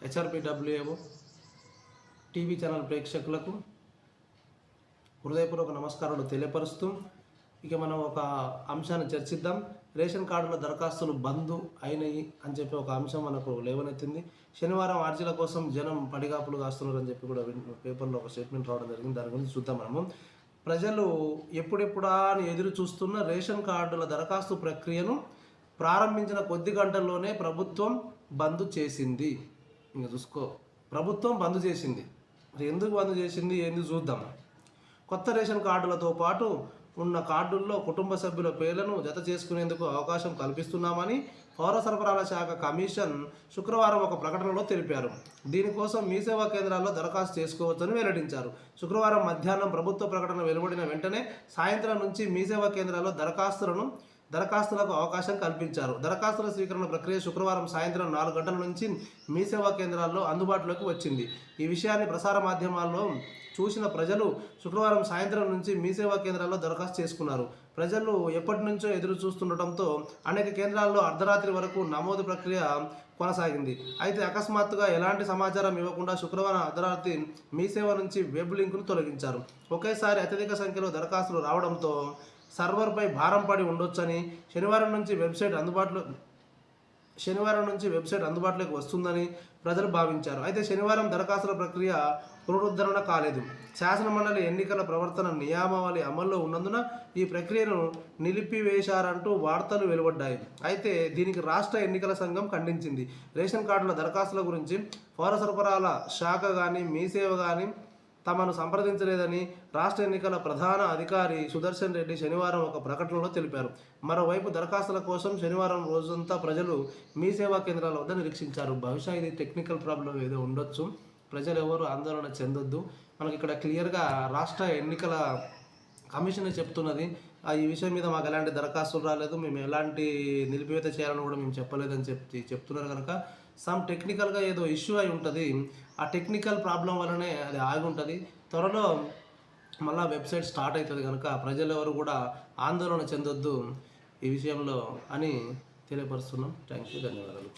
హెచ్ఆర్పిడబ్ల్యూఏఓ TV channel ప్రేక్షకులకు హృదయపూర్వక నమస్కారాలు తెలియపరుస్తూ ఇక మనం ఒక అంశాన్ని చర్చిద్దాం. రేషన్ కార్డుల దరఖాస్తులు బంద్ అయినాయి అని చెప్పి ఒక అంశం మనకు లేవనెత్తింది. శనివారం అర్జీల కోసం జనం పడిగాపులు కాస్తున్నారని చెప్పి కూడా పేపర్లో ఒక స్టేట్మెంట్ రావడం జరిగింది. దాని గురించి చూద్దాం. మనము ప్రజలు ఎప్పుడెప్పుడా అని ఎదురు చూస్తున్న రేషన్ కార్డుల దరఖాస్తు ప్రక్రియను ప్రారంభించిన కొద్ది గంటల్లోనే ప్రభుత్వం బంద్ చేసింది. ఇంకా చూసుకో, ప్రభుత్వం బంద్ చేసింది. మరి ఎందుకు బంద్ చేసింది ఏంది చూద్దాం. కొత్త రేషన్ కార్డులతో పాటు ఉన్న కార్డుల్లో కుటుంబ సభ్యుల పేర్లను జత చేసుకునేందుకు అవకాశం కల్పిస్తున్నామని పౌర సరఫరాల శాఖ కమిషన్ శుక్రవారం ఒక ప్రకటనలో తెలిపారు. దీనికోసం మీ సేవా కేంద్రాల్లో దరఖాస్తు చేసుకోవచ్చని వెల్లడించారు. శుక్రవారం మధ్యాహ్నం ప్రభుత్వ ప్రకటన వెలువడిన వెంటనే సాయంత్రం నుంచి మీ సేవా కేంద్రాల్లో దరఖాస్తులకు అవకాశం కల్పించారు. దరఖాస్తుల స్వీకరణ ప్రక్రియ శుక్రవారం సాయంత్రం 4 గంటల నుంచి మీ సేవా కేంద్రాల్లో అందుబాటులోకి వచ్చింది. ఈ విషయాన్ని ప్రసార మాధ్యమాల్లో చూసిన ప్రజలు శుక్రవారం సాయంత్రం నుంచి మీ సేవా కేంద్రాల్లో దరఖాస్తు చేసుకున్నారు. ప్రజలు ఎప్పటి నుంచో ఎదురు చూస్తుండటంతో అనేక కేంద్రాల్లో అర్ధరాత్రి వరకు నమోదు ప్రక్రియ కొనసాగింది. అయితే అకస్మాత్తుగా ఎలాంటి సమాచారం ఇవ్వకుండా శుక్రవారం అర్ధరాత్రి మీ సేవ నుంచి వెబ్ లింకును తొలగించారు. ఒకేసారి అత్యధిక సంఖ్యలో దరఖాస్తులు రావడంతో సర్వర్పై భారం పడి ఉండొచ్చని శనివారం నుంచి వెబ్సైట్ అందుబాటులోకి వస్తుందని ప్రజలు భావించారు. అయితే శనివారం దరఖాస్తుల ప్రక్రియ పునరుద్ధరణ కాలేదు. శాసనమండలి ఎన్నికల ప్రవర్తన నియమావళి అమల్లో ఉన్నందున ఈ ప్రక్రియను నిలిపివేశారంటూ వార్తలు వెలువడ్డాయి. అయితే దీనికి రాష్ట్ర ఎన్నికల సంఘం ఖండించింది. రేషన్ కార్డుల దరఖాస్తుల గురించి పౌర సరఫరాల శాఖ కానీ మీ సేవ కానీ తమను సంప్రదించలేదని రాష్ట్ర ఎన్నికల ప్రధాన అధికారి సుదర్శన్ రెడ్డి శనివారం ఒక ప్రకటనలో తెలిపారు. మరోవైపు దరఖాస్తుల కోసం శనివారం రోజంతా ప్రజలు మీ సేవా కేంద్రాల వద్ద నిరీక్షించారు. బహుశా ఇది టెక్నికల్ ప్రాబ్లం ఏదో ఉండొచ్చు. ప్రజలు ఎవరు ఆందోళన చెందొద్దు. మనకి ఇక్కడ క్లియర్గా రాష్ట్ర ఎన్నికల కమిషన్ చెప్తున్నది. ఈ విషయం మీద మాకు ఎలాంటి దరఖాస్తులు రాలేదు, మేము ఎలాంటి నిలిపివేత చేయాలని కూడా మేము చెప్పలేదని చెప్తున్నారు కనుక సమ్ టెక్నికల్గా ఏదో ఇష్యూ అయి ఉంటుంది. ఆ టెక్నికల్ ప్రాబ్లం వల్లనే అది ఆగి ఉంటుంది. త్వరలో మళ్ళీ వెబ్సైట్ స్టార్ట్ అవుతుంది కనుక ప్రజలు ఎవరు కూడా ఆందోళన చెందొద్దు ఈ విషయంలో అని తెలియపరుస్తున్నాం. థ్యాంక్ యూ, ధన్యవాదాలు.